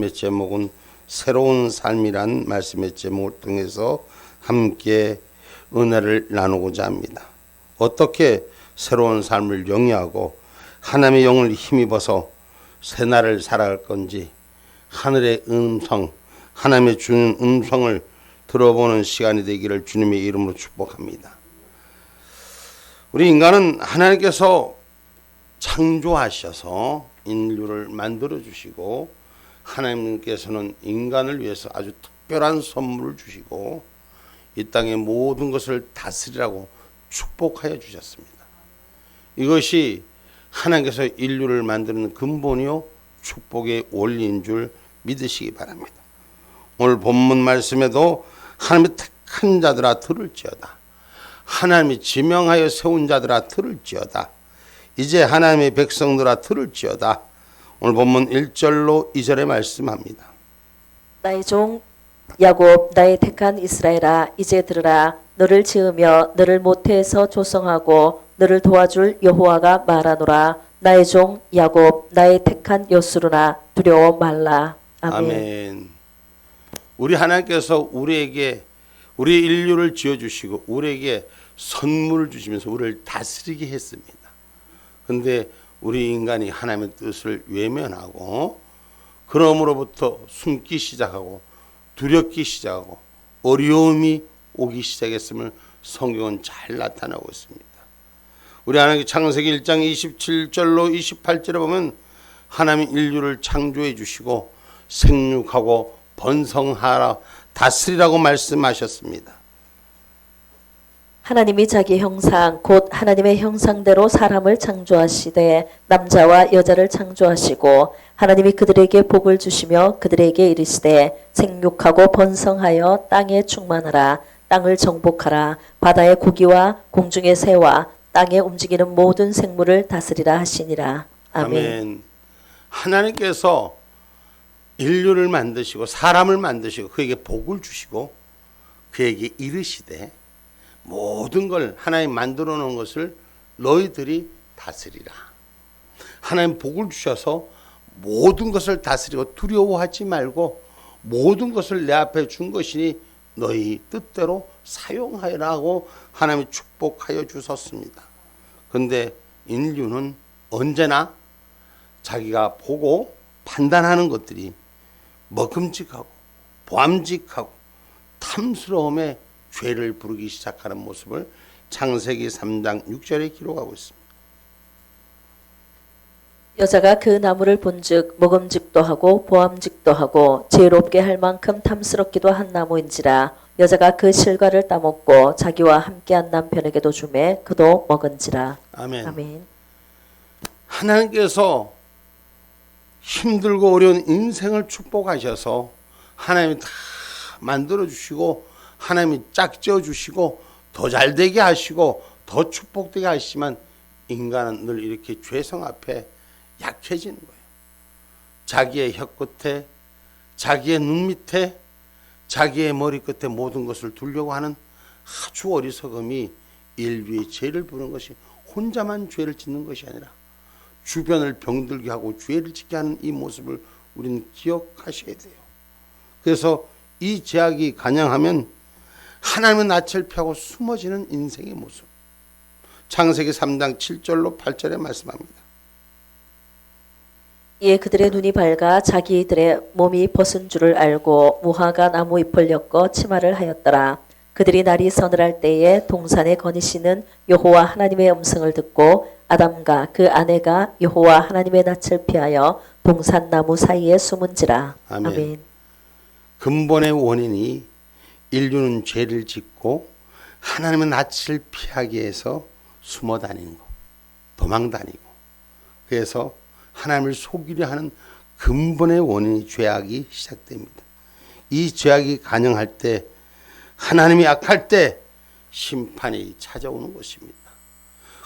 말씀의 제목은 새로운 삶이란 말씀의 제목을 통해서 함께 은혜를 나누고자 합니다. 어떻게 새로운 삶을 영위하고 하나님의 영을 힘입어서 새날을 살아갈 건지 하늘의 음성, 하나님의 주는 음성을 들어보는 시간이 되기를 주님의 이름으로 축복합니다. 우리 인간은 하나님께서 창조하셔서 인류를 만들어 주시고 하나님께서는 인간을 위해서 아주 특별한 선물을 주시고 이 땅의 모든 것을 다스리라고 축복하여 주셨습니다. 이것이 하나님께서 인류를 만드는 근본이요 축복의 원리인 줄 믿으시기 바랍니다. 오늘 본문 말씀에도 하나님의 택한 자들아 들을지어다. 하나님이 지명하여 세운 자들아 들을지어다. 이제 하나님의 백성들아 들을지어다. 오늘 본문 1절로 2절에 말씀합니다. 나의 종 야곱 나의 택한 이스라엘아 이제 들으라. 너를 지으며 너를 모태에서 조성하고 너를 도와줄 여호와가 말하노라. 나의 종 야곱 나의 택한 여수르나 두려워 말라. 아멘. 아멘. 우리 하나님께서 우리에게 우리 인류를 지어주시고 우리에게 선물을 주시면서 우리를 다스리게 했습니다. 그런데 우리 인간이 하나님의 뜻을 외면하고 그럼으로부터 숨기 시작하고 두렵기 시작하고 어려움이 오기 시작했음을 성경은 잘 나타나고 있습니다. 우리 하나님 창세기 1장 27절로 28절에 보면 하나님 인류를 창조해 주시고 생육하고 번성하라 다스리라고 말씀하셨습니다. 하나님이 자기 형상 곧 하나님의 형상대로 사람을 창조하시되 남자와 여자를 창조하시고 하나님이 그들에게 복을 주시며 그들에게 이르시되 생육하고 번성하여 땅에 충만하라. 땅을 정복하라. 바다의 고기와 공중의 새와 땅에 움직이는 모든 생물을 다스리라 하시니라. 아멘. 아멘. 하나님께서 인류를 만드시고 사람을 만드시고 그에게 복을 주시고 그에게 이르시되 모든 걸 하나님 만들어 놓은 것을 너희들이 다스리라. 하나님 복을 주셔서 모든 것을 다스리고 두려워하지 말고 모든 것을 내 앞에 준 것이니 너희 뜻대로 사용하라고 하나님이 축복하여 주셨습니다. 그런데 인류는 언제나 자기가 보고 판단하는 것들이 먹음직하고 보암직하고 탐스러움에 죄를 부르기 시작하는 모습을 창세기 3장 6절에 기록하고 있습니다. 여자가 그 나무를 본즉 먹음직도 하고 보암직도 하고 지혜롭게 할 만큼 탐스럽기도 한 나무인지라. 여자가 그 실과를 따먹고 자기와 함께한 남편에게도 주매 그도 먹은지라. 아멘. 아멘. 하나님께서 힘들고 어려운 인생을 축복하셔서 하나님이 다 만들어 주시고 하나님이 짝지어 주시고 더 잘되게 하시고 더 축복되게 하시지만 인간은 늘 이렇게 죄성 앞에 약해지는 거예요. 자기의 혀 끝에 자기의 눈 밑에 자기의 머리 끝에 모든 것을 두려고 하는 아주 어리석음이 인류의 죄를 부르는 것이 혼자만 죄를 짓는 것이 아니라 주변을 병들게 하고 죄를 짓게 하는 이 모습을 우리는 기억하셔야 돼요. 그래서 이 죄악이 간영하면 하나님의 낯을 피하고 숨어지는 인생의 모습. 창세기 3장 7절로 8절에 말씀합니다. 이에 그들의 눈이 밝아 자기들의 몸이 벗은 줄을 알고 무화과 나무 잎을 엮어 치마를 하였더라. 그들이 날이 서늘할 때에 동산에 거니시는 여호와 하나님의 음성을 듣고 아담과 그 아내가 여호와 하나님의 낯을 피하여 동산 나무 사이에 숨은지라. 아멘. 아멘. 근본의 원인이 인류는 죄를 짓고 하나님의 낯을 피하기 위해서 숨어 다니는 거, 도망 다니고 그래서 하나님을 속이려 하는 근본의 원인이 죄악이 시작됩니다. 이 죄악이 간영할 때 하나님이 악할 때 심판이 찾아오는 것입니다.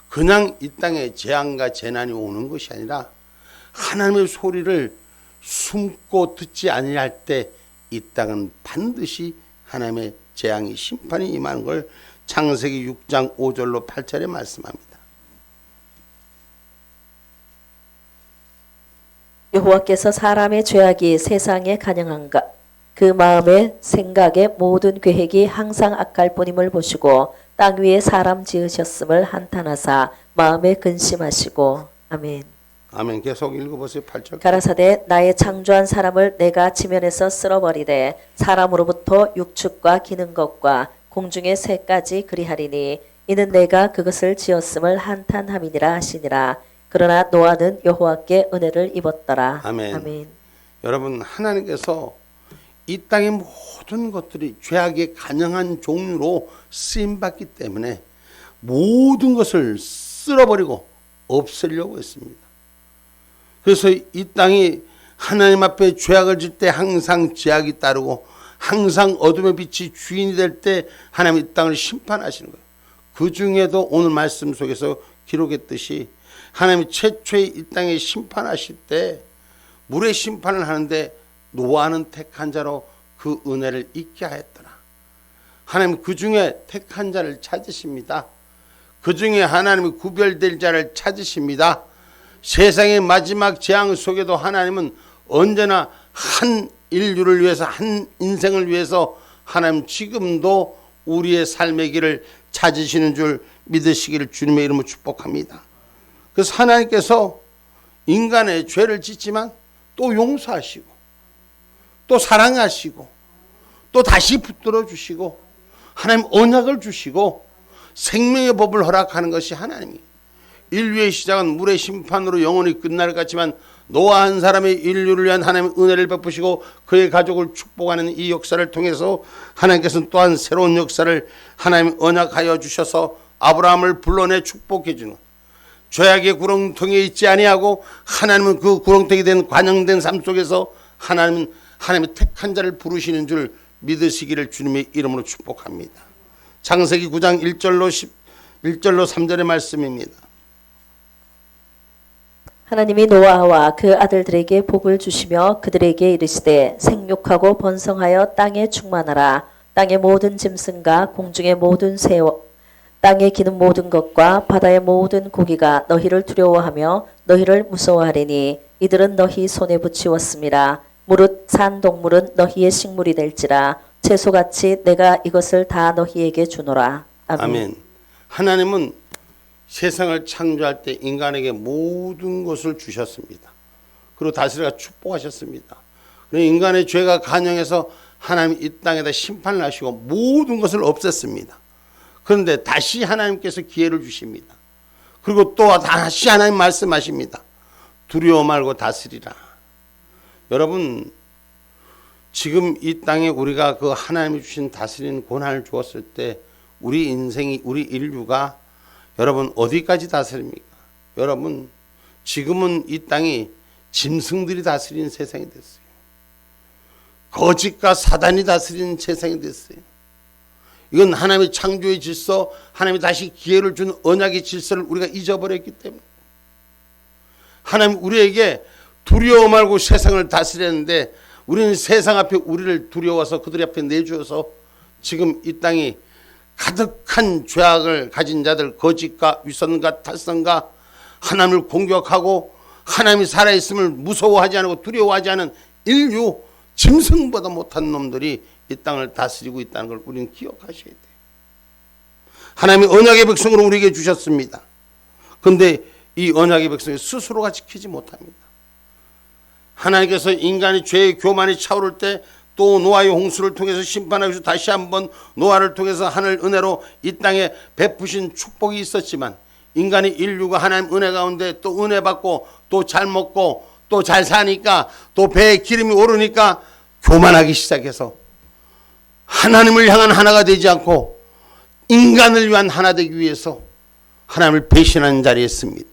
그냥 이 땅에 재앙과 재난이 오는 것이 아니라 하나님의 소리를 숨고 듣지 아니할 때 이 땅은 반드시 하나님의 재앙이 심판이 임하는 걸 창세기 6장 5절로 8절에 말씀합니다. 여호와께서 사람의 죄악이 세상에 간영한가 그 마음의 생각의 모든 계획이 항상 악할 뿐임을 보시고 땅 위에 사람 지으셨음을 한탄하사 마음에 근심하시고 아멘. 아멘. 계속 읽어보세요. 8절. 가라사대 나의 창조한 사람을 내가 지면에서 쓸어버리되 사람으로부터 육축과 기는 것과 공중의 새까지 그리하리니 이는 내가 그것을 지었음을 한탄함이니라 하시니라. 그러나 노아는 여호와께 은혜를 입었더라. 아멘. 아멘. 여러분, 하나님께서 이 땅의 모든 것들이 죄악의 간영한 종류로 쓰임받기 때문에 모든 것을 쓸어버리고 없애려고 했습니다. 그래서 이 땅이 하나님 앞에 죄악을 질 때 항상 죄악이 따르고 항상 어둠의 빛이 주인이 될 때 하나님 이 땅을 심판하시는 거예요. 그 중에도 오늘 말씀 속에서 기록했듯이 하나님이 최초의 이 땅에 심판하실 때 물의 심판을 하는데 노아는 택한 자로 그 은혜를 잊게 하였더라. 하나님 그 중에 택한 자를 찾으십니다. 그 중에 하나님이 구별될 자를 찾으십니다. 세상의 마지막 재앙 속에도 하나님은 언제나 한 인류를 위해서 한 인생을 위해서 하나님 지금도 우리의 삶의 길을 찾으시는 줄 믿으시기를 주님의 이름으로 축복합니다. 그래서 하나님께서 인간의 죄를 짓지만 또 용서하시고 또 사랑하시고 또 다시 붙들어 주시고 하나님 언약을 주시고 생명의 법을 허락하는 것이 하나님이 인류의 시작은 물의 심판으로 영원히 끝날 것 같지만 노아 한 사람의 인류를 위한 하나님의 은혜를 베푸시고 그의 가족을 축복하는 이 역사를 통해서 하나님께서는 또한 새로운 역사를 하나님 언약하여 주셔서 아브라함을 불러내 축복해 주는 죄악의 구렁텅이에 있지 아니하고 하나님은 그 구렁텅이 된 관영된 삶 속에서 하나님은 하나님의 택한 자를 부르시는 줄 믿으시기를 주님의 이름으로 축복합니다. 창세기 9장 1절로 3절의 말씀입니다. 하나님이 노아와 그 아들들에게 복을 주시며 그들에게 이르시되 생육하고 번성하여 땅에 충만하라. 땅의 모든 짐승과 공중의 모든 새와 땅에 기는 모든 것과 바다의 모든 고기가 너희를 두려워하며 너희를 무서워하리니 이들은 너희 손에 붙이었음이라. 무릇 산 동물은 너희의 식물이 될지라. 채소같이 내가 이것을 다 너희에게 주노라. 아멘. 아멘. 하나님은 세상을 창조할 때 인간에게 모든 것을 주셨습니다. 그리고 다스리가 축복하셨습니다. 그리고 인간의 죄가 간영해서 하나님이 이 땅에다 심판을 하시고 모든 것을 없앴습니다. 그런데 다시 하나님께서 기회를 주십니다. 그리고 또 다시 하나님 말씀하십니다. 두려워 말고 다스리라. 여러분, 지금 이 땅에 우리가 그 하나님이 주신 다스리는 권한을 주었을 때 우리 인생이, 우리 인류가 여러분 어디까지 다스립니까? 여러분, 지금은 이 땅이 짐승들이 다스리는 세상이 됐어요. 거짓과 사단이 다스리는 세상이 됐어요. 이건 하나님의 창조의 질서, 하나님이 다시 기회를 준 언약의 질서를 우리가 잊어버렸기 때문에 하나님 우리에게 두려워 말고 세상을 다스렸는데 우리는 세상 앞에 우리를 두려워서 그들 앞에 내주어서 지금 이 땅이 가득한 죄악을 가진 자들, 거짓과 위선과 탈선과 하나님을 공격하고 하나님이 살아있음을 무서워하지 않고 두려워하지 않은 인류, 짐승보다 못한 놈들이 이 땅을 다스리고 있다는 걸 우리는 기억하셔야 돼요. 하나님이 언약의 백성으로 우리에게 주셨습니다. 그런데 이 언약의 백성이 스스로가 지키지 못합니다. 하나님께서 인간의 죄의 교만이 차오를 때 또 노아의 홍수를 통해서 심판하셔서 다시 한번 노아를 통해서 하늘 은혜로 이 땅에 베푸신 축복이 있었지만 인간의 인류가 하나님 은혜 가운데 또 은혜 받고 또 잘 먹고 또 잘 사니까 또 배에 기름이 오르니까 교만하기 시작해서 하나님을 향한 하나가 되지 않고 인간을 위한 하나 되기 위해서 하나님을 배신하는 자리에 있습니다.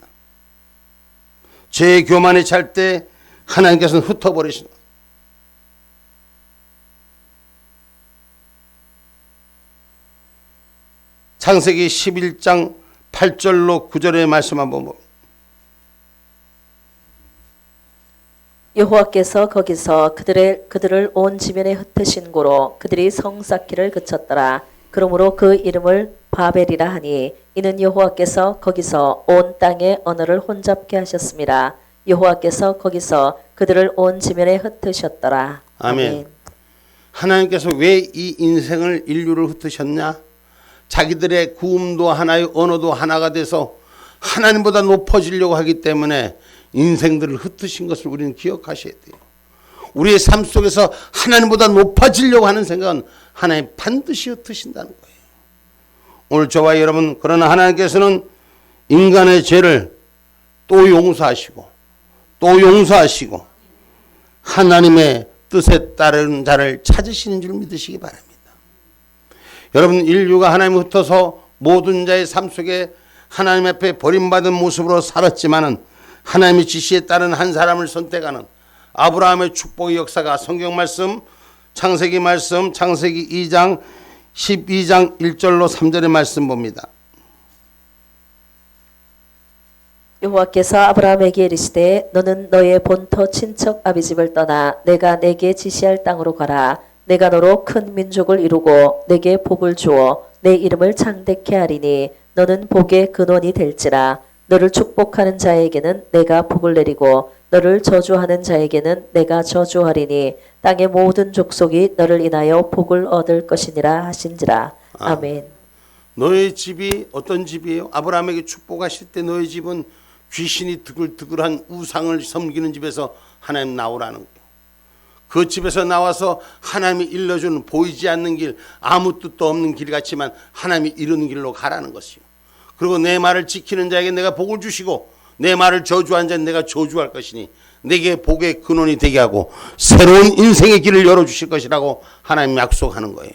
죄의 교만에 찰 때 하나님께서는 흩어버리시는 거예요. 창세기 11장 8절로 9절의 말씀 한번 봅니다. 여호와께서 거기서 그들을 온 지면에 흩으신 고로 그들이 성 쌓기를 그쳤더라. 그러므로 그 이름을 바벨이라 하니 이는 여호와께서 거기서 온 땅의 언어를 혼잡게 하셨습니다. 여호와께서 거기서 그들을 온 지면에 흩으셨더라. 아멘. 하나님께서 왜 이 인생을 인류를 흩으셨냐? 자기들의 구음도 하나요, 언어도 하나가 돼서 하나님보다 높아지려고 하기 때문에 인생들을 흩으신 것을 우리는 기억하셔야 돼요. 우리의 삶 속에서 하나님보다 높아지려고 하는 생각은 하나님 반드시 흩으신다는 거예요. 오늘 저와 여러분, 그러나 하나님께서는 인간의 죄를 또 용서하시고 또 용서하시고 하나님의 뜻에 따르는 자를 찾으시는 줄 믿으시기 바랍니다. 여러분, 인류가 하나님을 흩어서 모든 자의 삶 속에 하나님 앞에 버림받은 모습으로 살았지만은 하나님의 지시에 따른 한 사람을 선택하는 아브라함의 축복의 역사가 성경 말씀 창세기 2장 12장 1절로 3절의 말씀 봅니다. 여호와께서 아브라함에게 이르시되 너는 너의 본토 친척 아비집을 떠나 내가 내게 지시할 땅으로 가라. 내가 너로 큰 민족을 이루고 내게 복을 주어 내 이름을 창대케 하리니 너는 복의 근원이 될지라. 너를 축복하는 자에게는 내가 복을 내리고 너를 저주하는 자에게는 내가 저주하리니 땅의 모든 족속이 너를 인하여 복을 얻을 것이니라 하신지라. 아멘. 너의 집이 어떤 집이에요? 아브라함에게 축복하실 때 너의 집은 귀신이 드글드글한 우상을 섬기는 집에서 하나님 나오라는 거예요. 그 집에서 나와서 하나님이 일러주는 보이지 않는 길, 아무 뜻도 없는 길 같지만 하나님이 이루는 길로 가라는 것이요. 그리고 내 말을 지키는 자에게 내가 복을 주시고 내 말을 저주한 자는 내가 저주할 것이니 내게 복의 근원이 되게 하고 새로운 인생의 길을 열어주실 것이라고 하나님 약속하는 거예요.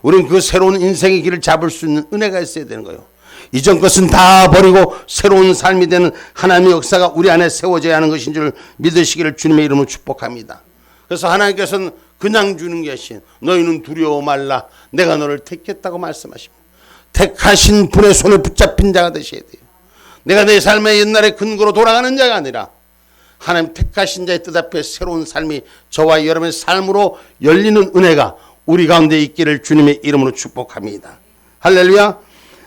우리는 그 새로운 인생의 길을 잡을 수 있는 은혜가 있어야 되는 거예요. 이전 것은 다 버리고 새로운 삶이 되는 하나님의 역사가 우리 안에 세워져야 하는 것인 줄 믿으시기를 주님의 이름으로 축복합니다. 그래서 하나님께서는 그냥 주는 것이 너희는 두려워 말라 내가 너를 택했다고 말씀하십니다. 택하신 분의 손에 붙잡힌 자가 되셔야 돼요. 내가 내 삶의 옛날의 근거로 돌아가는 자가 아니라 하나님 택하신 자의 뜻 앞에 새로운 삶이 저와 여러분의 삶으로 열리는 은혜가 우리 가운데 있기를 주님의 이름으로 축복합니다. 할렐루야.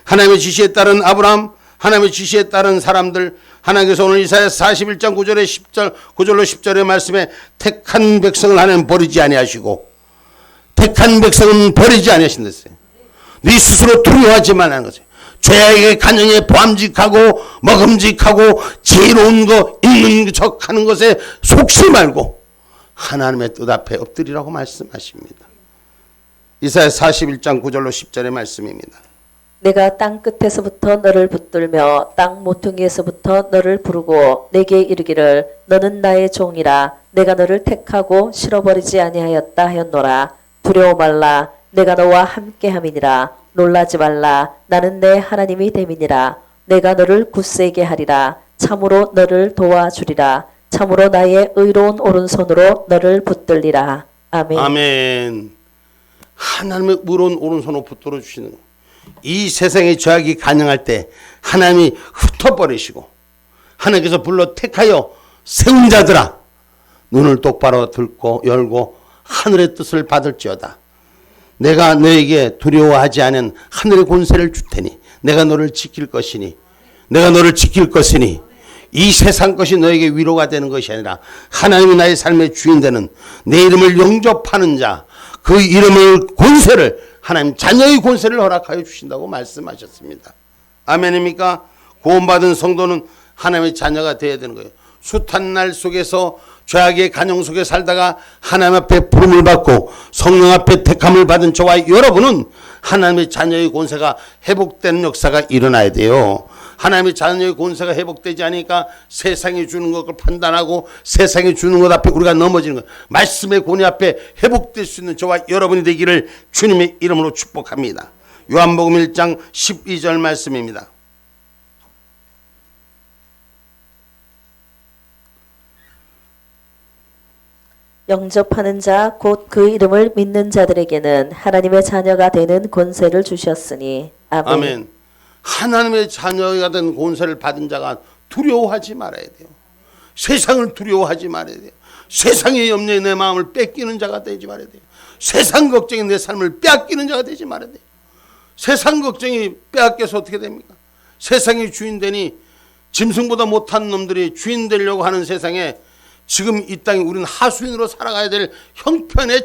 하나님의 지시에 따른 아브라함, 하나님의 지시에 따른 사람들, 하나님께서 오늘 이사야 41장 9절로 10절의 말씀에 택한 백성을 하나님 버리지 아니하시고 택한 백성은 버리지 아니하신댔어요. 네 스스로 두려워하지 말라는 거죠. 죄악의 간영에 보암직하고 먹음직하고 지혜로운 거 있는 척 하는 것에 속지 말고 하나님의 뜻 앞에 엎드리라고 말씀하십니다. 이사야 41장 9절로 10절의 말씀입니다. 내가 땅 끝에서부터 너를 붙들며 땅 모퉁이에서부터 너를 부르고 내게 이르기를 너는 나의 종이라 내가 너를 택하고 실어버리지 아니하였다 하였노라. 두려워 말라 내가 너와 함께함이니라. 놀라지 말라 나는 내 하나님이 됨이니라. 내가 너를 굳세게 하리라. 참으로 너를 도와주리라. 참으로 나의 의로운 오른손으로 너를 붙들리라. 아멘. 아멘. 하나님의 의로운 오른손으로 붙들어 주시는 이 세상의 죄악이 가능할 때 하나님이 흩어버리시고 하나님께서 불러 택하여 세운 자들아 눈을 똑바로 들고 열고 하늘의 뜻을 받을지어다. 내가 너에게 두려워하지 않은 하늘의 권세를 줄 테니 내가 너를 지킬 것이니 내가 너를 지킬 것이니 이 세상 것이 너에게 위로가 되는 것이 아니라 하나님이 나의 삶의 주인 되는 내 이름을 영접하는 자 그 이름의 권세를 하나님 자녀의 권세를 허락하여 주신다고 말씀하셨습니다. 아멘입니까? 구원받은 성도는 하나님의 자녀가 되어야 되는 거예요. 숱한 날 속에서 죄악의 간영 속에 살다가 하나님 앞에 부름을 받고 성령 앞에 택함을 받은 저와 여러분은 하나님의 자녀의 권세가 회복되는 역사가 일어나야 돼요. 하나님의 자녀의 권세가 회복되지 않으니까 세상이 주는 것을 판단하고 세상이 주는 것 앞에 우리가 넘어지는 것, 말씀의 권위 앞에 회복될 수 있는 저와 여러분이 되기를 주님의 이름으로 축복합니다. 요한복음 1장 12절 말씀입니다. 영접하는 자 곧 그 이름을 믿는 자들에게는 하나님의 자녀가 되는 권세를 주셨으니 아멘. 아멘. 하나님의 자녀가 된 권세를 받은 자가 두려워하지 말아야 돼요. 세상을 두려워하지 말아야 돼요. 세상의 염려에 내 마음을 뺏기는 자가 되지 말아야 돼요. 세상 걱정이 내 삶을 빼앗기는 자가 되지 말아야 돼요. 세상 걱정이 빼앗겨서 어떻게 됩니까? 세상의 주인 되니 짐승보다 못한 놈들이 주인 되려고 하는 세상에 지금 이 땅에 우리는 하수인으로 살아가야 될 형편에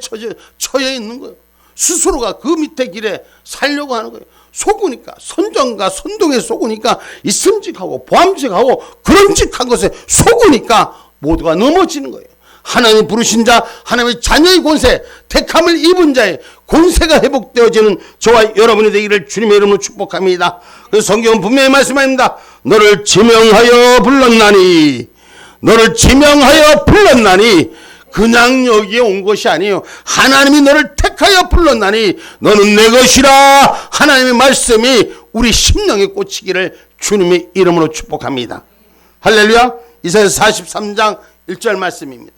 처해 있는 거예요. 스스로가 그 밑에 길에 살려고 하는 거예요. 속으니까, 선정과 선동에 속으니까 있음직하고 보암직하고 그런직한 것에 속으니까 모두가 넘어지는 거예요. 하나님 부르신 자, 하나님의 자녀의 권세, 택함을 입은 자의 권세가 회복되어지는 저와 여러분이 되기를 주님의 이름으로 축복합니다. 그래서 성경은 분명히 말씀합니다. 너를 지명하여 불렀나니, 너를 지명하여 불렀나니, 그냥 여기에 온 것이 아니에요. 하나님이 너를 택하여 불렀나니 너는 내 것이라. 하나님의 말씀이 우리 심령에 꽂히기를 주님의 이름으로 축복합니다. 할렐루야. 이사야서 43장 1절 말씀입니다.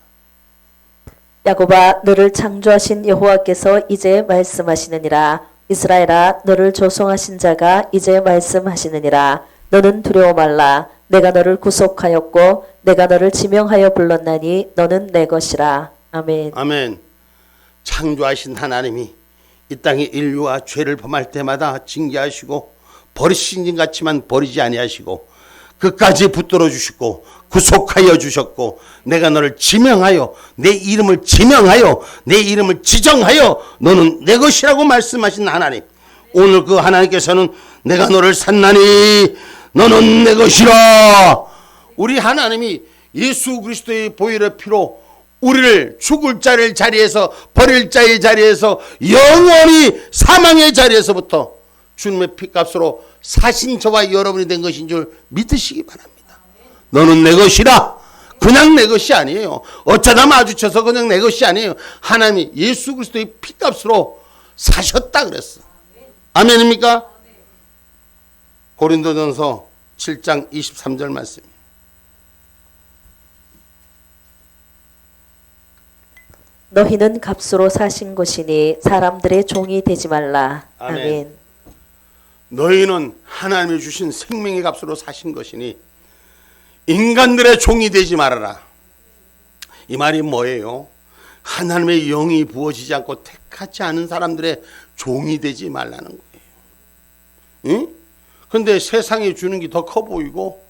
야곱아, 너를 창조하신 여호와께서 이제 말씀하시느니라. 이스라엘아, 너를 조성하신 자가 이제 말씀하시느니라. 너는 두려워 말라. 내가 너를 구속하였고 내가 너를 지명하여 불렀나니 너는 내 것이라. 아멘. 아멘. 창조하신 하나님이 이 땅에 인류와 죄를 범할 때마다 징계하시고 버리신 것 같지만 버리지 아니하시고 끝까지 붙들어 주시고 구속하여 주셨고, 내가 너를 지명하여 내 이름을 지명하여 내 이름을 지정하여 너는 내 것이라고 말씀하신 하나님, 오늘 그 하나님께서는 내가 너를 샀나니 너는 내 것이라. 우리 하나님이 예수 그리스도의 보혈의 피로 우리를 죽을 자의 자리에서, 버릴 자의 자리에서, 영원히 사망의 자리에서부터 주님의 피값으로 사신 저와 여러분이 된 것인 줄 믿으시기 바랍니다. 너는 내 것이라. 그냥 내 것이 아니에요. 어쩌다 마주쳐서 그냥 내 것이 아니에요. 하나님이 예수 그리스도의 피값으로 사셨다 그랬어. 아멘입니까? 고린도전서 7장 23절 말씀이에요. 너희는 값으로 사신 것이니 사람들의 종이 되지 말라. 아멘. 아멘. 너희는 하나님이 주신 생명의 값으로 사신 것이니 인간들의 종이 되지 말아라. 이 말이 뭐예요? 하나님의 영이 부어지지 않고 택하지 않은 사람들의 종이 되지 말라는 거예요. 응? 근데 세상에 주는 게 더 커 보이고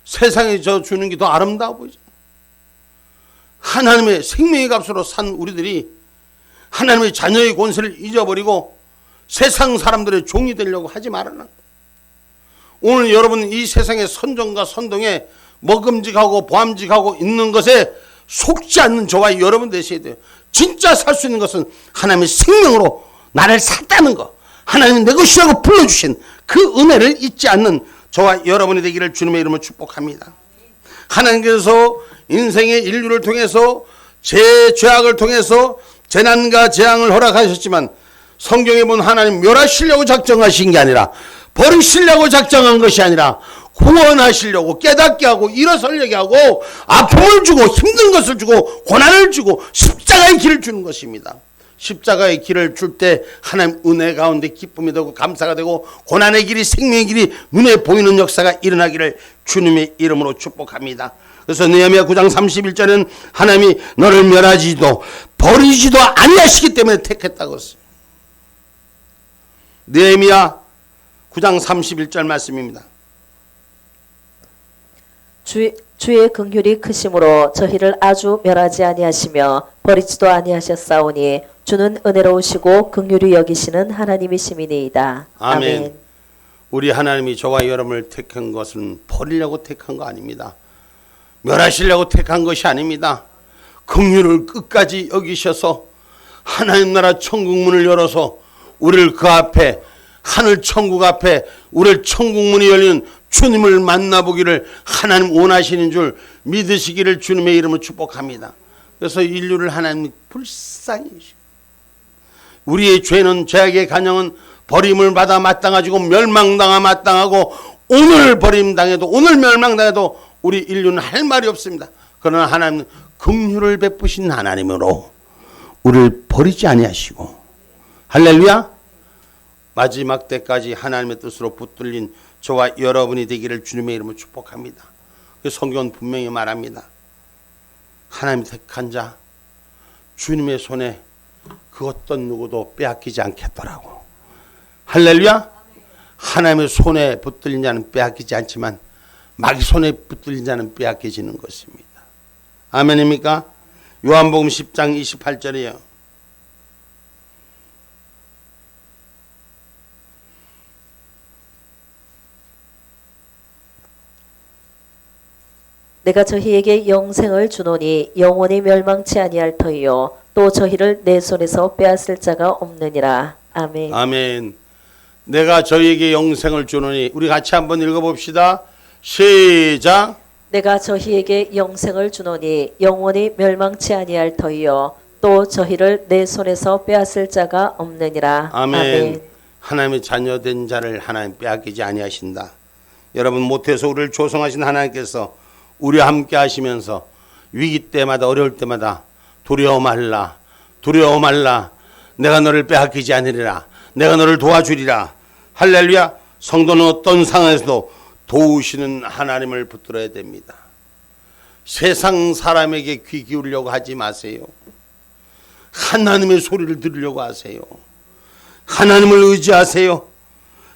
세상에 주는 게 더 아름다워 보이죠. 하나님의 생명의 값으로 산 우리들이 하나님의 자녀의 권세를 잊어버리고 세상 사람들의 종이 되려고 하지 말아라. 오늘 여러분 이 세상의 선정과 선동에 먹음직하고 보암직하고 있는 것에 속지 않는 저와 여러분 되셔야 돼요. 진짜 살 수 있는 것은 하나님의 생명으로 나를 샀다는 거, 하나님이 내 것이라고 불러주신 그 은혜를 잊지 않는 저와 여러분이 되기를 주님의 이름으로 축복합니다. 하나님께서 인생의 인류를 통해서 죄악을 통해서 재난과 재앙을 허락하셨지만 성경에 보면 하나님 멸하시려고 작정하신 게 아니라, 버리시려고 작정한 것이 아니라 구원하시려고, 깨닫게 하고 일어서려게 하고 아픔을 주고 힘든 것을 주고 고난을 주고 십자가의 길을 주는 것입니다. 십자가의 길을 줄 때 하나님 은혜 가운데 기쁨이 되고 감사가 되고 고난의 길이, 생명의 길이 눈에 보이는 역사가 일어나기를 주님의 이름으로 축복합니다. 그래서 느헤미야 9장 31절은 하나님이 너를 멸하지도 버리지도 아니하시기 때문에 택했다고 했어요. 느헤미야 9장 31절 말씀입니다. 주의 긍휼이 크심으로 저희를 아주 멸하지 아니하시며 버리지도 아니하셨사오니 주는 은혜로우시고 긍휼히 여기시는 하나님이심이니이다. 아멘. 아멘. 우리 하나님이 저와 여러분을 택한 것은 버리려고 택한 거 아닙니다. 멸하시려고 택한 것이 아닙니다. 긍휼을 끝까지 여기셔서 하나님 나라 천국 문을 열어서 우리를 그 앞에, 하늘 천국 앞에 우리를 천국 문이 열리는 주님을 만나보기를 하나님 원하시는 줄 믿으시기를 주님의 이름으로 축복합니다. 그래서 인류를 하나님 불쌍히 여기시고, 우리의 죄는, 죄악의 간영은 버림을 받아 마땅하고 멸망당하 마땅하고, 오늘 버림당해도 오늘 멸망당해도 우리 인류는 할 말이 없습니다. 그러나 하나님은 긍휼을 베푸신 하나님으로 우리를 버리지 아니하시고, 할렐루야, 마지막 때까지 하나님의 뜻으로 붙들린 저와 여러분이 되기를 주님의 이름으로 축복합니다. 그 성경은 분명히 말합니다. 하나님 택한 자 주님의 손에 그 어떤 누구도 빼앗기지 않겠더라고. 할렐루야. 하나님의 손에 붙들린 자는 빼앗기지 않지만 마귀 손에 붙들린 자는 빼앗겨지는 것입니다. 아멘입니까? 요한복음 10장 28절이에요. 내가 저희에게 영생을 주노니 영원히 멸망치 아니할 터이요 또 저희를 내 손에서 빼앗을 자가 없느니라. 아멘. 아멘. 내가 저희에게 영생을 주노니, 우리 같이 한번 읽어봅시다. 시작. 내가 저희에게 영생을 주노니 영원히 멸망치 아니할 터이요 또 저희를 내 손에서 빼앗을 자가 없느니라. 아멘. 하나님의 자녀된 자를 하나님 빼앗기지 아니하신다. 여러분, 모태에서 우리를 조성하신 하나님께서 우리와 함께 하시면서 위기 때마다, 어려울 때마다 두려워 말라, 두려워 말라, 내가 너를 빼앗기지 않으리라, 내가 너를 도와주리라. 할렐루야. 성도는 어떤 상황에서도 도우시는 하나님을 붙들어야 됩니다. 세상 사람에게 귀 기울려고 하지 마세요. 하나님의 소리를 들으려고 하세요. 하나님을 의지하세요.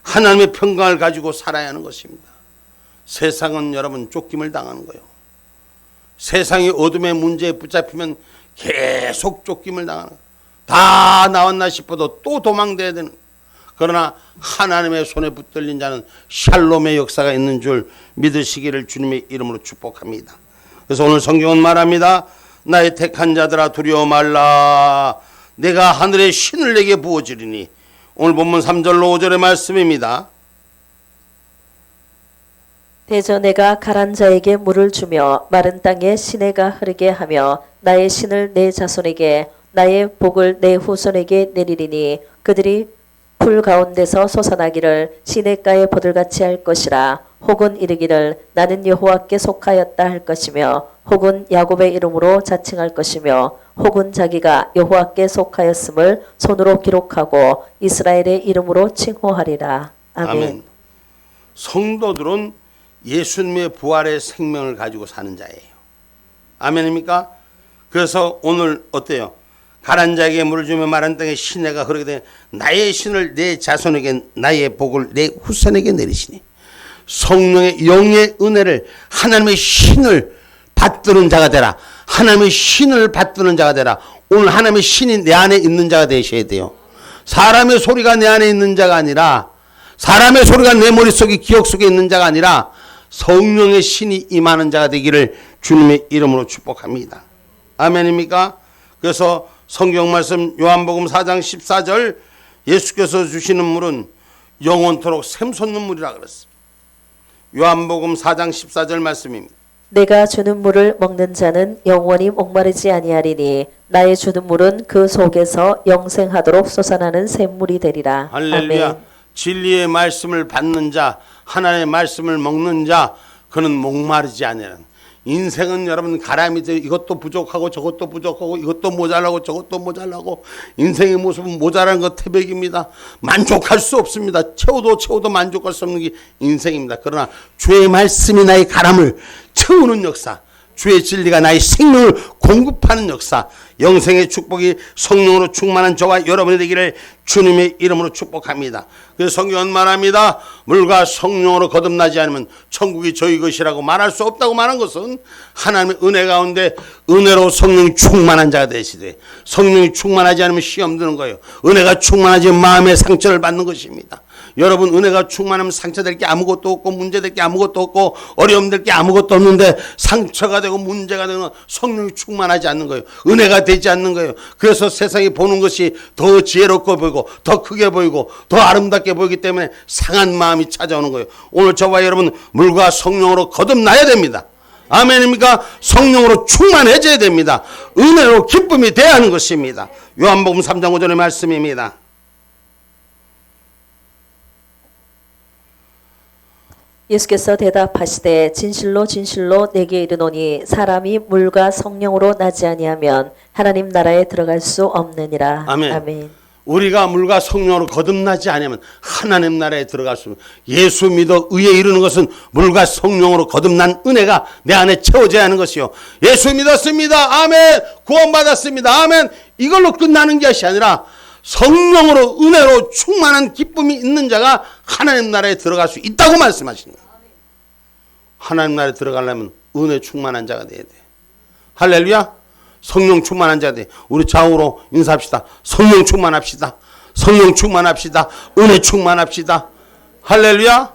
하나님의 평강을 가지고 살아야 하는 것입니다. 세상은 여러분 쫓김을 당하는 거예요. 세상이 어둠의 문제에 붙잡히면 계속 쫓김을 당하는 거예요. 다 나왔나 싶어도 또 도망돼야 되는 거예요. 그러나 하나님의 손에 붙들린 자는 샬롬의 역사가 있는 줄 믿으시기를 주님의 이름으로 축복합니다. 그래서 오늘 성경은 말합니다. 나의 택한 자들아 두려워 말라. 내가 하늘의 신을 내게 부어주리니. 오늘 본문 3절로 5절의 말씀입니다. 대저 내가 가란 자에게 물을 주며 마른 땅에 시내가 흐르게 하며 나의 신을 내 자손에게 나의 복을 내 후손에게 내리리니 그들이 풀 가운데서 솟아나기를 시냇가에 보들같이 할 것이라. 혹은 이르기를 나는 여호와께 속하였다 할 것이며 혹은 야곱의 이름으로 자칭할 것이며 혹은 자기가 여호와께 속하였음을 손으로 기록하고 이스라엘의 이름으로 칭호하리라. 아멘. 아멘. 성도들은 예수님의 부활의 생명을 가지고 사는 자예요. 아멘입니까? 그래서 오늘 어때요? 가란 자에게 물을 주며 마른 땅에 시내가 흐르게 되 나의 신을 내 자손에게 나의 복을 내 후손에게 내리시니. 성령의 영의 은혜를, 하나님의 신을 받드는 자가 되라. 하나님의 신을 받드는 자가 되라. 오늘 하나님의 신이 내 안에 있는 자가 되셔야 돼요. 사람의 소리가 내 안에 있는 자가 아니라, 사람의 소리가 내 머릿속에 기억 속에 있는 자가 아니라 성령의 신이 임하는 자가 되기를 주님의 이름으로 축복합니다. 아멘입니까? 그래서 성경 말씀 요한복음 4장 14절, 예수께서 주시는 물은 영원토록 샘솟는 물이라 그랬습니다. 요한복음 4장 14절 말씀입니다. 내가 주는 물을 먹는 자는 영원히 목마르지 아니하리니 나의 주는 물은 그 속에서 영생하도록 솟아나는 샘물이 되리라. 할렐루야. 아멘. 진리의 말씀을 받는 자, 하나님의 말씀을 먹는 자, 그는 목마르지 않으는. 인생은 여러분 가라미도 이것도 부족하고 저것도 부족하고 이것도 모자라고 저것도 모자라고, 인생의 모습은 모자란 것 태백입니다. 만족할 수 없습니다. 채워도 만족할 수 없는 게 인생입니다. 그러나 주의 말씀이 나의 가람을 채우는 역사, 주의 진리가 나의 생명을 공급하는 역사, 영생의 축복이 성령으로 충만한 저와 여러분이 되기를 주님의 이름으로 축복합니다. 그래서 성경은 말합니다. 물과 성령으로 거듭나지 않으면 천국이 저희 것이라고 말할 수 없다고 말한 것은 하나님의 은혜 가운데 은혜로 성령이 충만한 자가 되시되, 성령이 충만하지 않으면 시험 드는 거예요. 은혜가 충만하지 마음의 상처를 받는 것입니다. 여러분, 은혜가 충만하면 상처될 게 아무것도 없고 문제될 게 아무것도 없고 어려움될 게 아무것도 없는데 상처가 되고 문제가 되는 성령이 충만하지 않는 거예요. 은혜가 되지 않는 거예요. 그래서 세상이 보는 것이 더 지혜롭고 보이고 더 크게 보이고 더 아름답게 보이기 때문에 상한 마음이 찾아오는 거예요. 오늘 저와 여러분 물과 성령으로 거듭나야 됩니다. 아멘입니까? 성령으로 충만해져야 됩니다. 은혜로 기쁨이 돼야 하는 것입니다. 요한복음 3장 5절의 말씀입니다. 예수께서 대답하시되 진실로 진실로 내게 이르노니 사람이 물과 성령으로 나지 아니하면 하나님 나라에 들어갈 수 없느니라. 아멘. 아멘. 우리가 물과 성령으로 거듭나지 않으면 하나님 나라에 들어갈 수 없습니다. 예수 믿어 의에 이르는 것은 물과 성령으로 거듭난 은혜가 내 안에 채워져야 하는 것이요. 예수 믿었습니다. 아멘. 구원받았습니다. 아멘. 이걸로 끝나는 것이 아니라 성령으로 은혜로 충만한 기쁨이 있는 자가 하나님 나라에 들어갈 수 있다고 말씀하십니다. 하나님 나라에 들어가려면 은혜 충만한 자가 돼야 돼. 할렐루야. 성령 충만한 자가 돼. 우리 좌우로 인사합시다. 성령 충만합시다. 성령 충만합시다. 은혜 충만합시다. 할렐루야.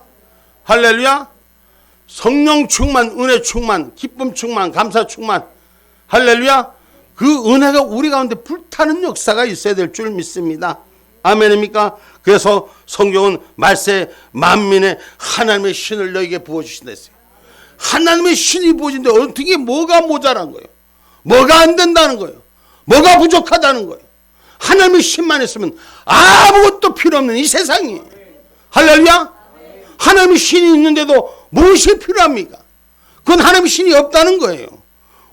할렐루야. 성령 충만, 은혜 충만, 기쁨 충만, 감사 충만. 할렐루야. 그 은혜가 우리 가운데 불타는 역사가 있어야 될 줄 믿습니다. 아멘입니까? 그래서 성경은 말세 만민의 하나님의 신을 너에게 부어주신다 했어요. 하나님의 신이 부어진데 어떻게 뭐가 모자란 거예요? 뭐가 안 된다는 거예요? 뭐가 부족하다는 거예요? 하나님의 신만 있으면 아무것도 필요 없는 이 세상이에요. 할렐루야. 하나님의 신이 있는데도 무엇이 필요합니까? 그건 하나님의 신이 없다는 거예요.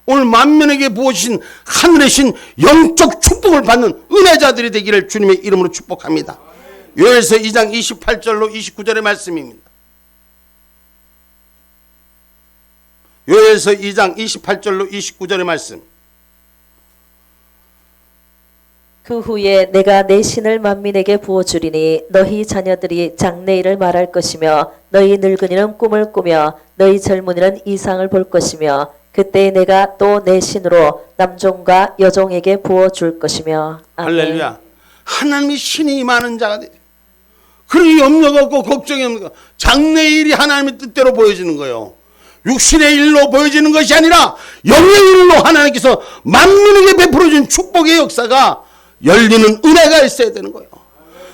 오늘 만민에게 부어주신 하늘의 신 영적 축복을 받는 은혜자들이 되기를 주님의 이름으로 축복합니다. 요엘서 2장 28절로 29절의 말씀입니다. 요엘서 2장 28절로 29절의 말씀. 그 후에 내가 내 신을 만민에게 부어주리니 너희 자녀들이 장래일을 말할 것이며 너희 늙은이는 꿈을 꾸며 너희 젊은이는 이상을 볼 것이며 그때 내가 또 내 신으로 남종과 여종에게 부어줄 것이며. 아멘. 할렐루야. 하나님의 신이 임하는 자가 돼. 그러니 염려가 없고 걱정이 없는 거. 장래일이 하나님의 뜻대로 보여지는 거예요. 육신의 일로 보여지는 것이 아니라 영의 일로 하나님께서 만민에게 베풀어준 축복의 역사가 열리는 은혜가 있어야 되는 거예요.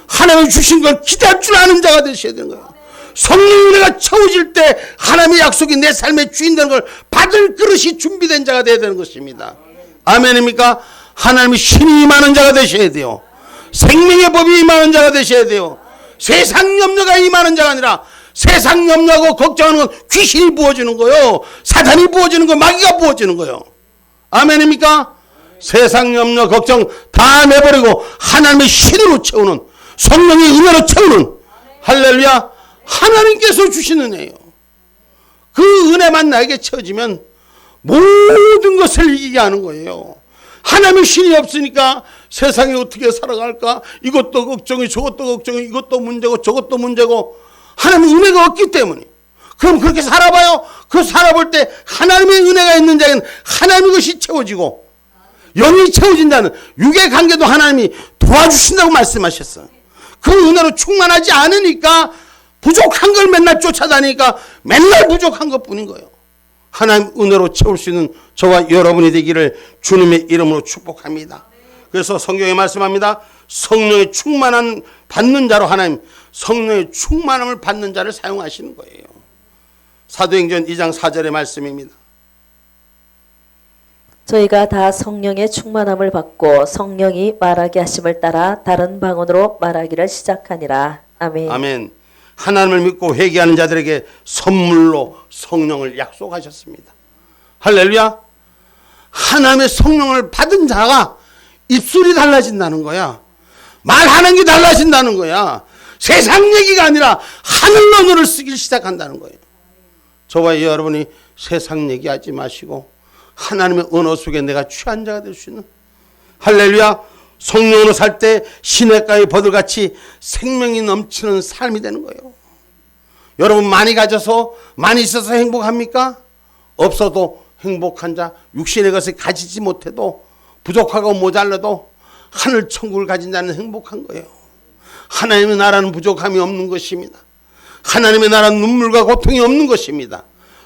하나님이 주신 걸 기대할 줄 아는 자가 되셔야 되는 거예요. 성령의 은혜가 채워질 때 하나님의 약속이 내 삶의 주인 되는 걸 받을 그릇이 준비된 자가 되어야 되는 것입니다. 아멘입니까? 하나님의 신이 임하는 자가 되셔야 돼요. 생명의 법이 임하는 자가 되셔야 돼요. 세상 염려가 임하는 자가 아니라 세상 염려하고 걱정하는 건 귀신이 부어지는 거예요. 사단이 부어지는 거, 마귀가 부어지는 거예요. 아멘입니까? 세상 염려 걱정 다 내버리고 하나님의 신으로 채우는, 성령의 은혜로 채우는, 할렐루야, 하나님께서 주시는 은혜예요. 그 은혜만 나에게 채워지면 모든 것을 이기게 하는 거예요. 하나님의 신이 없으니까 세상에 어떻게 살아갈까, 이것도 걱정이, 저것도 걱정이, 이것도 문제고 저것도 문제고, 하나님의 은혜가 없기 때문에. 그럼 그렇게 살아봐요. 그 살아볼 때 하나님의 은혜가 있는 자에는 하나님의 것이 채워지고, 영이 채워진다는 육의 관계도 하나님이 도와주신다고 말씀하셨어요. 그 은혜로 충만하지 않으니까 부족한 걸 맨날 쫓아다니니까 맨날 부족한 것뿐인 거예요. 하나님 은혜로 채울 수 있는 저와 여러분이 되기를 주님의 이름으로 축복합니다. 그래서 성경에 말씀합니다. 성령의 충만한 받는 자로 하나님, 성령의 충만함을 받는 자를 사용하시는 거예요. 사도행전 2장 4절의 말씀입니다. 저희가 다 성령의 충만함을 받고 성령이 말하게 하심을 따라 다른 방언으로 말하기를 시작하니라. 아멘. 아멘. 하나님을 믿고 회개하는 자들에게 선물로 성령을 약속하셨습니다. 할렐루야. 하나님의 성령을 받은 자가 입술이 달라진다는 거야. 말하는 게 달라진다는 거야. 세상 얘기가 아니라 하늘 언어를 쓰기 시작한다는 거예요. 저와 여러분이 세상 얘기하지 마시고 하나님의 언어 속에 내가 취한 자가 될 수 있는, 할렐루야, 성령으로 살 때 시냇가의 버들같이 생명이 넘치는 삶이 되는 거예요. 여러분 많이 가져서 많이 있어서 행복합니까? 없어도 행복한 자, 육신의 것을 가지지 못해도 부족하고 모자라도 하늘 천국을 가진 자는 행복한 거예요. 하나님의 나라는 부족함이 없는 것입니다. 하나님의 나라는 눈물과 고통이 없는 것입니다.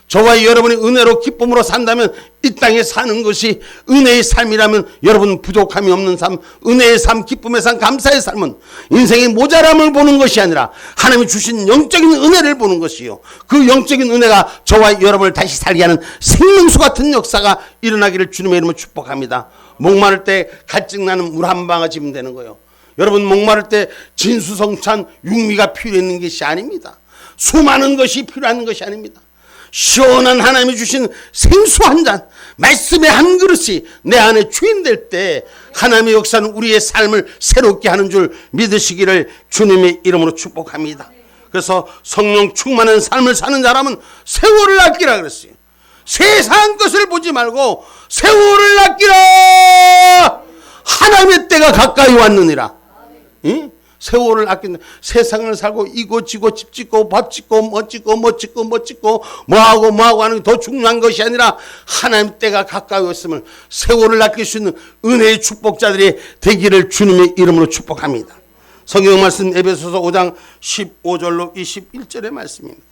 저와 여러분이 은혜로 기쁨으로 산다면 이 땅에 사는 것이 은혜의 삶이라면 여러분 부족함이 없는 삶, 은혜의 삶, 기쁨의 삶, 감사의 삶은 인생의 모자람을 보는 것이 아니라 하나님이 주신 영적인 은혜를 보는 것이요, 그 영적인 은혜가 저와 여러분을 다시 살게 하는 생명수 같은 역사가 일어나기를 주님의 이름으로 축복합니다. 목마를 때 갈증나는 물 한 방아지면 되는 거예요. 여러분 목마를 때 진수성찬 육미가 필요한 것이 아닙니다. 수많은 것이 필요한 것이 아닙니다. 시원한 하나님이 주신 생수 한 잔, 말씀의 한 그릇이 내 안에 주인될 때 하나님의 역사는 우리의 삶을 새롭게 하는 줄 믿으시기를 주님의 이름으로 축복합니다. 그래서 성령 충만한 삶을 사는 사람은 세월을 아끼라 그랬어요. 세상 것을 보지 말고 세월을 아끼라. 하나님의 때가 가까이 왔느니라. 응? 세월을 아낀다. 세상을 살고 이고 지고 집 짓고 밥 짓고 뭐 짓고 뭐하고 하는 게 더 중요한 것이 아니라 하나님 때가 가까이 있음을 세월을 아낄 수 있는 은혜의 축복자들이 되기를 주님의 이름으로 축복합니다. 성경 말씀 에베소서 5장 15절로 21절의 말씀입니다.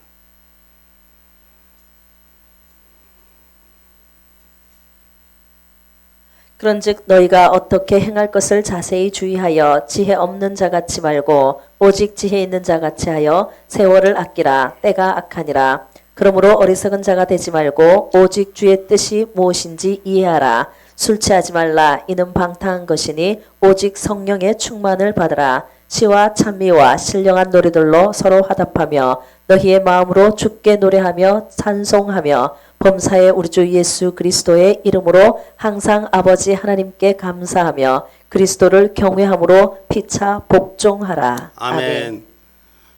그런즉 너희가 어떻게 행할 것을 자세히 주의하여 지혜 없는 자같이 말고 오직 지혜 있는 자같이 하여 세월을 아끼라. 때가 악하니라. 그러므로 어리석은 자가 되지 말고 오직 주의 뜻이 무엇인지 이해하라. 술 취하지 말라. 이는 방탕한 것이니 오직 성령의 충만을 받으라. 시와 찬미와 신령한 노래들로 서로 화답하며 너희의 마음으로 주께 노래하며 찬송하며 범사의 우리 주 예수 그리스도의 이름으로 항상 아버지 하나님께 감사하며 그리스도를 경외함으로 피차 복종하라. 아멘.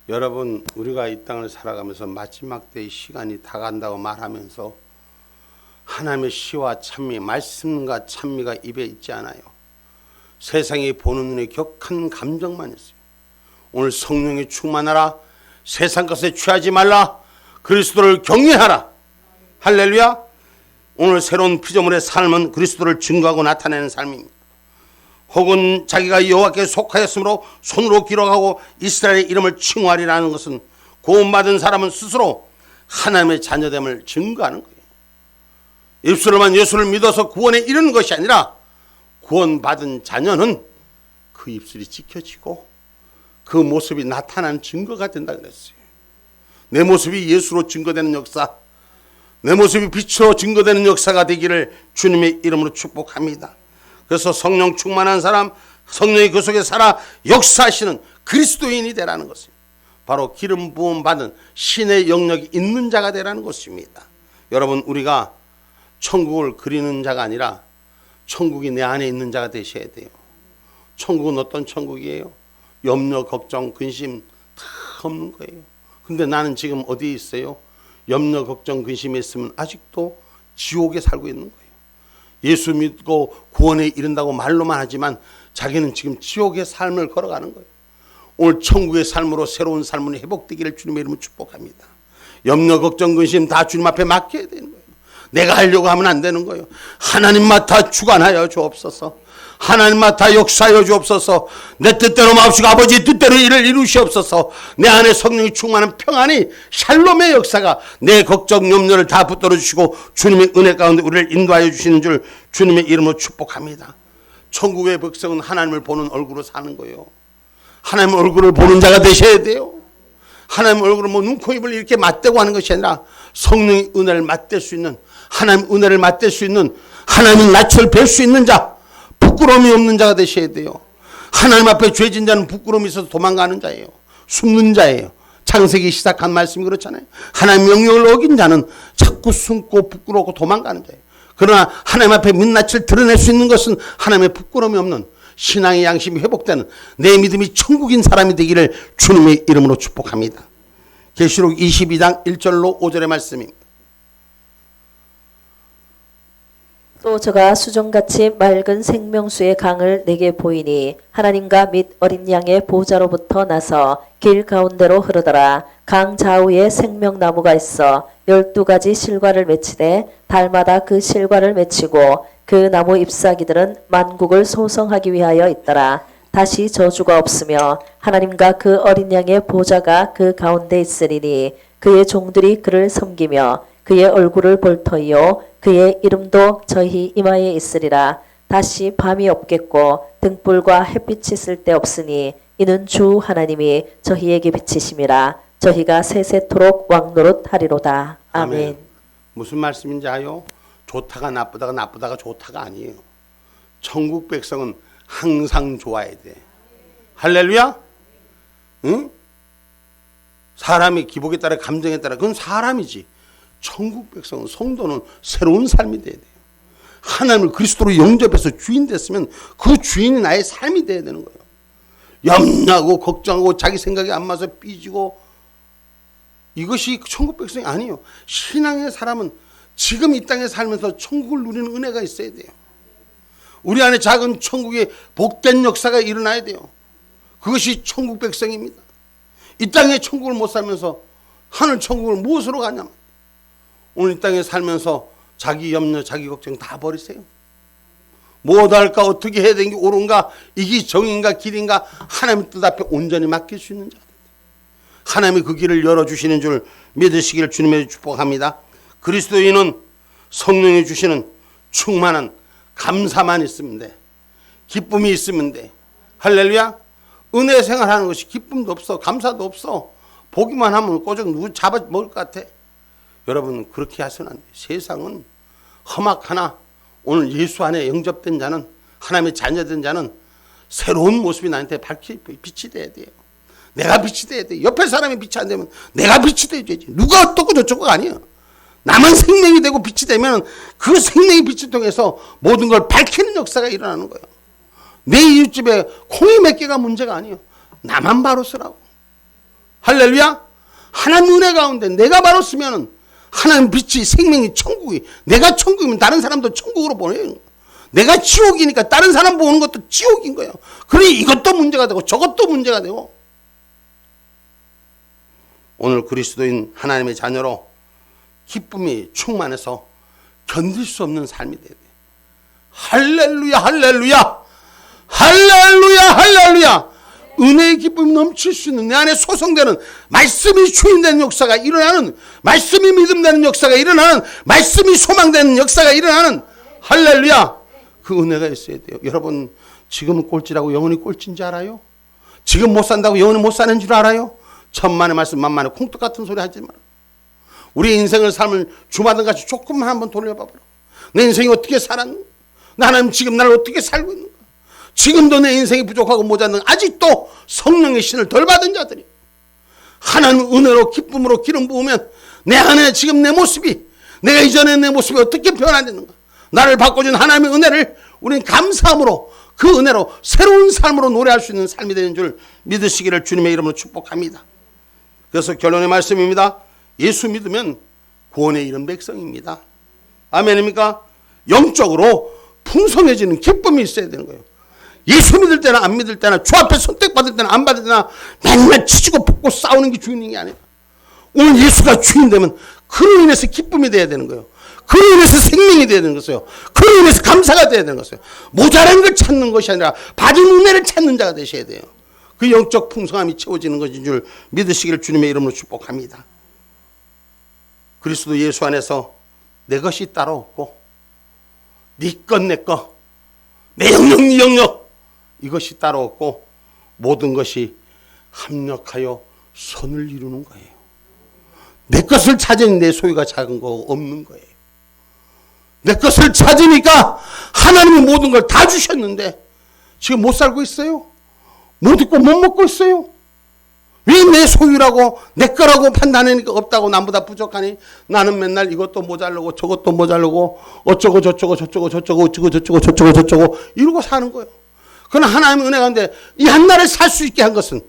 여러분, 우리가 이 땅을 살아가면서 마지막 때의 시간이 다간다고 말하면서 하나님의 시와 찬미, 말씀과 찬미가 입에 있지 않아요. 세상이 보는 눈에 격한 감정만 있어요. 오늘 성령이 충만하라. 세상 것에 취하지 말라. 그리스도를 경외하라. 할렐루야. 오늘 새로운 피조물의 삶은 그리스도를 증거하고 나타내는 삶입니다. 혹은 자기가 여호와께 속하였으므로 손으로 기록하고 이스라엘의 이름을 칭호하리라는 것은 구원받은 사람은 스스로 하나님의 자녀됨을 증거하는 거예요. 입술로만 예수를 믿어서 구원에 이르는 것이 아니라 구원받은 자녀는 그 입술이 지켜지고 그 모습이 나타나는 증거가 된다 그랬어요. 내 모습이 예수로 증거되는 역사, 내 모습이 빛으로 증거되는 역사가 되기를 주님의 이름으로 축복합니다. 그래서 성령 충만한 사람, 성령이 그 속에 살아 역사하시는 그리스도인이 되라는 것입니다. 바로 기름 부음 받은 신의 영역이 있는 자가 되라는 것입니다. 여러분, 우리가 천국을 그리는 자가 아니라 천국이 내 안에 있는 자가 되셔야 돼요. 천국은 어떤 천국이에요? 염려, 걱정, 근심 다 없는 거예요. 근데 나는 지금 어디에 있어요? 염려, 걱정, 근심이 있으면 아직도 지옥에 살고 있는 거예요. 예수 믿고 구원에 이른다고 말로만 하지만 자기는 지금 지옥의 삶을 걸어가는 거예요. 오늘 천국의 삶으로 새로운 삶은 회복되기를 주님의 이름으로 축복합니다. 염려, 걱정, 근심 다 주님 앞에 맡겨야 되는 거예요. 내가 하려고 하면 안 되는 거예요. 하나님 맡아 주관하여 주옵소서. 하나님 맡아 역사하여 주옵소서. 내 뜻대로 마옵시고 아버지의 뜻대로 일을 이루시옵소서. 내 안에 성령이 충만한 평안이 샬롬의 역사가 내 걱정 염려를 다 붙들어 주시고 주님의 은혜 가운데 우리를 인도하여 주시는 줄 주님의 이름으로 축복합니다. 천국의 백성은 하나님을 보는 얼굴로 사는 거예요. 하나님 얼굴을 보는 자가 되셔야 돼요. 하나님 얼굴을 뭐 눈, 코, 입을 이렇게 맞대고 하는 것이 아니라 성령의 은혜를 맞댈 수 있는, 하나님 은혜를 맞댈 수 있는, 하나님의 낯을 뵐 수 있는 자, 부끄러움이 없는 자가 되셔야 돼요. 하나님 앞에 죄진 자는 부끄러움이 있어서 도망가는 자예요. 숨는 자예요. 창세기 시작한 말씀이 그렇잖아요. 하나님 명령을 어긴 자는 자꾸 숨고 부끄러워 도망가는 자예요. 그러나 하나님 앞에 민낯을 드러낼 수 있는 것은 하나님의 부끄러움이 없는 신앙의 양심이 회복되는 내 믿음이 천국인 사람이 되기를 주님의 이름으로 축복합니다. 계시록 22장 1절로 5절의 말씀입니다. 또 저가 수정같이 맑은 생명수의 강을 내게 보이니 하나님과 및 어린 양의 보좌로부터 나서 길 가운데로 흐르더라. 강 좌우에 생명나무가 있어 12가지 실과를 맺히되 달마다 그 실과를 맺히고 그 나무 잎사귀들은 만국을 소성하기 위하여 있더라. 다시 저주가 없으며 하나님과 그 어린 양의 보좌가 그 가운데 있으리니 그의 종들이 그를 섬기며 그의 얼굴을 볼 터이요 그의 이름도 저희 이마에 있으리라. 다시 밤이 없겠고 등불과 햇빛이 쓸데없으니 이는 주 하나님이 저희에게 비치심이라. 저희가 세세토록 왕노릇하리로다. 아멘. 무슨 말씀인지 아요? 좋다가 나쁘다가 나쁘다가 좋다가 아니에요. 천국 백성은 항상 좋아야 돼. 할렐루야? 응? 사람의 기복에 따라 감정에 따라 그건 사람이지. 천국 백성은 성도는 새로운 삶이 돼야 돼요. 하나님을 그리스도로 영접해서 주인 됐으면 그 주인이 나의 삶이 돼야 되는 거예요. 염려하고 걱정하고 자기 생각에 안 맞아서 삐지고 이것이 천국 백성이 아니에요. 신앙의 사람은 지금 이 땅에 살면서 천국을 누리는 은혜가 있어야 돼요. 우리 안에 작은 천국의 복된 역사가 일어나야 돼요. 그것이 천국 백성입니다. 이 땅에 천국을 못 살면서 하늘 천국을 무엇으로 가냐. 오늘 이 땅에 살면서 자기 염려 자기 걱정 다 버리세요. 뭐 할까 어떻게 해야 되는 게 옳은가 이게 정인가 길인가 하나님 뜻 앞에 온전히 맡길 수 있는 자. 하나님이 그 길을 열어주시는 줄 믿으시기를 주님의 축복합니다. 그리스도인은 성령이 주시는 충만한 감사만 있으면 돼. 기쁨이 있으면 돼. 할렐루야. 은혜 생활하는 것이 기쁨도 없어 감사도 없어 보기만 하면 꼬적 누구 잡아먹을 것 같아. 여러분 그렇게 해서는 안 돼. 세상은 험악하나 오늘 예수 안에 영접된 자는 하나님의 자녀된 자는 새로운 모습이 나한테 빛이 돼야 돼요. 내가 빛이 돼야 돼. 옆에 사람이 빛이 안 되면 내가 빛이 돼야 되지. 누가 어떻고 저쩌고가 아니에요. 나만 생명이 되고 빛이 되면 그 생명의 빛을 통해서 모든 걸 밝히는 역사가 일어나는 거예요. 내 이웃집에 콩이 몇 개가 문제가 아니에요. 나만 바로 쓰라고. 할렐루야. 하나님 은혜 가운데 내가 바로 쓰면 하나님 빛이 생명이 천국이 내가 천국이면 다른 사람도 천국으로 보내요. 내가 지옥이니까 다른 사람 보는 것도 지옥인 거예요. 그러니 이것도 문제가 되고 저것도 문제가 되고. 오늘 그리스도인 하나님의 자녀로 기쁨이 충만해서 견딜 수 없는 삶이 돼야 돼. 할렐루야 할렐루야 할렐루야 할렐루야. 은혜의 기쁨이 넘칠 수 있는 내 안에 소성되는 말씀이 주인되는 역사가 일어나는 말씀이 믿음되는 역사가 일어나는 말씀이 소망되는 역사가 일어나는 할렐루야. 그 은혜가 있어야 돼요. 여러분 지금은 꼴찌라고 영원히 꼴찌인지 알아요? 지금 못 산다고 영원히 못 사는 줄 알아요? 천만의 말씀 만만의 콩떡 같은 소리 하지 마라. 우리 인생을 삶을 주마등같이 조금만 한번 돌려봐보라. 내 인생이 어떻게 살았는가? 나는 지금 나를 어떻게 살고 있는가? 지금도 내 인생이 부족하고 모자는 아직도 성령의 신을 덜 받은 자들이 하나님 은혜로 기쁨으로 기름 부으면 내 안에 지금 내 모습이 내가 이전에 내 모습이 어떻게 변화되는가? 나를 바꿔준 하나님의 은혜를 우리는 감사함으로 그 은혜로 새로운 삶으로 노래할 수 있는 삶이 되는 줄 믿으시기를 주님의 이름으로 축복합니다. 그래서 결론의 말씀입니다. 예수 믿으면 구원에 이른 백성입니다. 아멘입니까? 영적으로 풍성해지는 기쁨이 있어야 되는 거예요. 예수 믿을 때나 안 믿을 때나 주 앞에 선택받을 때나 안 받을 때나 맨날 치지고 볶고 싸우는 게 주인인 게 아니라 오늘 예수가 주인 되면 그로 인해서 기쁨이 돼야 되는 거예요. 그로 인해서 생명이 돼야 되는 것이에요. 그로 인해서 감사가 돼야 되는 것이에요. 모자란 걸 찾는 것이 아니라 받은 은혜를 찾는 자가 되셔야 돼요. 그 영적 풍성함이 채워지는 것인 줄 믿으시기를 주님의 이름으로 축복합니다. 그리스도 예수 안에서 내 것이 따로 없고 네 것 내 것 내 영역 네 영역 이것이 따로 없고 모든 것이 합력하여 선을 이루는 거예요. 내 것을 찾으니 내 소유가 작은 거 없는 거예요. 내 것을 찾으니까 하나님이 모든 걸 다 주셨는데 지금 못 살고 있어요. 못 입고 못 먹고 있어요. 왜 내 소유라고 내 거라고 판단하니까 없다고 남보다 부족하니 나는 맨날 이것도 모자르고 저것도 모자르고 어쩌고 저쩌고 저쩌고 저쩌고 어쩌고 저쩌고 저쩌고 저쩌고 이러고 사는 거예요. 그러나 하나님의 은혜 가운데 이 한나를 살 수 있게 한 것은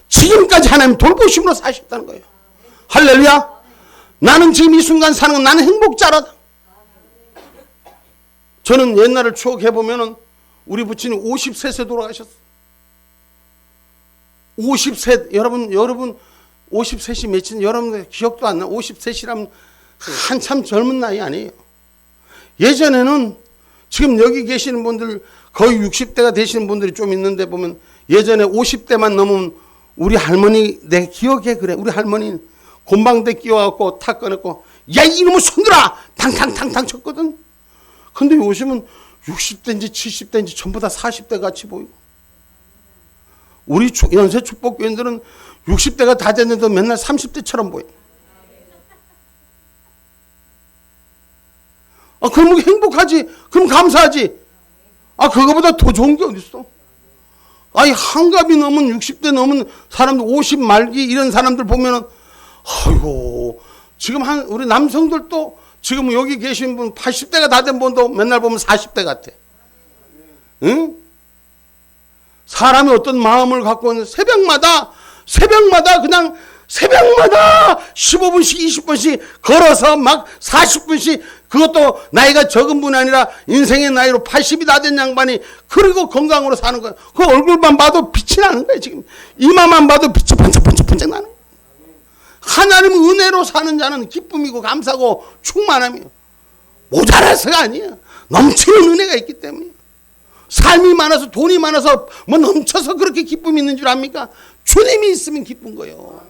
지금까지 하나님 돌보심으로 사셨다는 거예요. 할렐루야. 나는 지금 이 순간 사는 건 나는 행복자라다. 저는 옛날을 추억해보면 우리 부친이 50셋에 돌아가셨어요. 50셋 여러분 50셋이 몇인 여러분 기억도 안 나. 50셋이라면 한참 젊은 나이 아니에요. 예전에는 지금 여기 계시는 분들 거의 60대가 되시는 분들이 좀 있는데 보면 예전에 50대만 넘으면 우리 할머니 내 기억에 그래. 우리 할머니 곤방대 끼워갖고 탁 꺼냈고 야 이놈의 손들아 탕탕탕탕 쳤거든. 근데 요즘은 60대인지 70대인지 전부 다 40대 같이 보이고 우리 연세 축복교인들은 60대가 다 됐는데 맨날 30대처럼 보여. 그럼 행복하지. 그럼 감사하지. 그거보다 더 좋은 게 어딨어. 한갑이 넘은 60대 넘은 사람들 50 말기 이런 사람들 보면은 아이고 지금 우리 남성들도 지금 여기 계신 분 80대가 다 된 분도 맨날 보면 40대 같아. 응? 사람이 어떤 마음을 갖고 있는 새벽마다 그냥 새벽마다 15분씩 20분씩 걸어서 막 40분씩 그것도 나이가 적은 분이 아니라 인생의 나이로 80이 다 된 양반이 그리고 건강으로 사는 거예요. 그 얼굴만 봐도 빛이 나는 거예요. 지금 이마만 봐도 빛이 번쩍번쩍번쩍 나는 거예요. 하나님 은혜로 사는 자는 기쁨이고 감사고 충만함이에요. 모자라서가 아니에요. 넘치는 은혜가 있기 때문에. 삶이 많아서 돈이 많아서 뭐 넘쳐서 그렇게 기쁨이 있는 줄 압니까? 주님이 있으면 기쁜 거예요.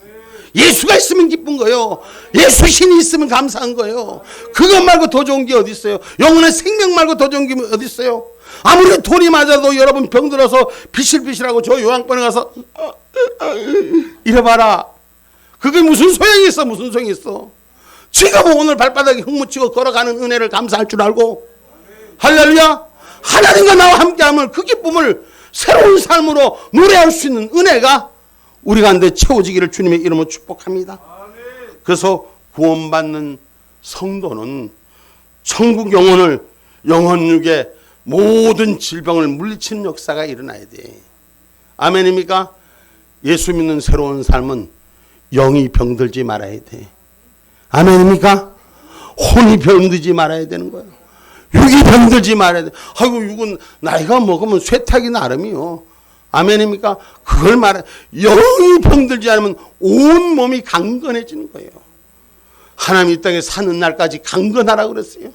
예수가 있으면 기쁜 거예요. 예수 신이 있으면 감사한 거예요. 그것 말고 더 좋은 게 어디 있어요? 영혼의 생명 말고 더 좋은 게 어디 있어요? 아무리 돈이 맞아도 여러분 병들어서 비실비실하고 저 요양병에 가서 이래봐라. 그게 무슨 소용이 있어? 무슨 소용이 있어? 지금 오늘 발바닥에 흙 묻히고 걸어가는 은혜를 감사할 줄 알고 할렐루야. 하나님과 나와 함께하면 그 기쁨을 새로운 삶으로 노래할 수 있는 은혜가 우리 가운데 채워지기를 주님의 이름으로 축복합니다. 그래서 구원받는 성도는 천국 영혼을 영혼육의 모든 질병을 물리치는 역사가 일어나야 돼. 아멘입니까? 예수 믿는 새로운 삶은 영이 병들지 말아야 돼. 아멘입니까? 혼이 병들지 말아야 되는 거예요. 육이 병들지 말아야 돼. 아이고, 육은 나이가 먹으면 쇠탁이 나름이요. 아멘입니까? 그걸 말해. 영이 병들지 않으면 온 몸이 강건해지는 거예요. 하나님 이 땅에 사는 날까지 강건하라고 그랬어요.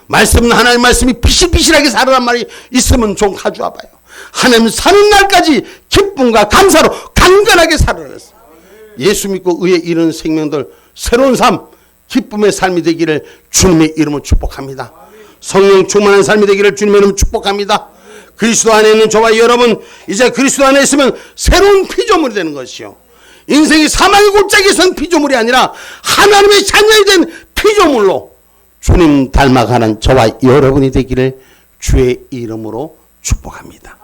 말씀은 하나님 말씀이 비실비실하게 살아란 말이 있으면 좀 가져와 봐요. 하나님 사는 날까지 기쁨과 감사로 강건하게 살아라 그랬어요. 예수 믿고 의에 이르는 생명들 새로운 삶, 기쁨의 삶이 되기를 주님의 이름으로 축복합니다. 성령 충만한 삶이 되기를 주님의 이름으로 축복합니다. 그리스도 안에 있는 저와 여러분, 이제 그리스도 안에 있으면 새로운 피조물이 되는 것이요. 인생이 사망의 골짜기에 선 피조물이 아니라 하나님의 자녀이 된 피조물로 주님 닮아가는 저와 여러분이 되기를 주의 이름으로 축복합니다.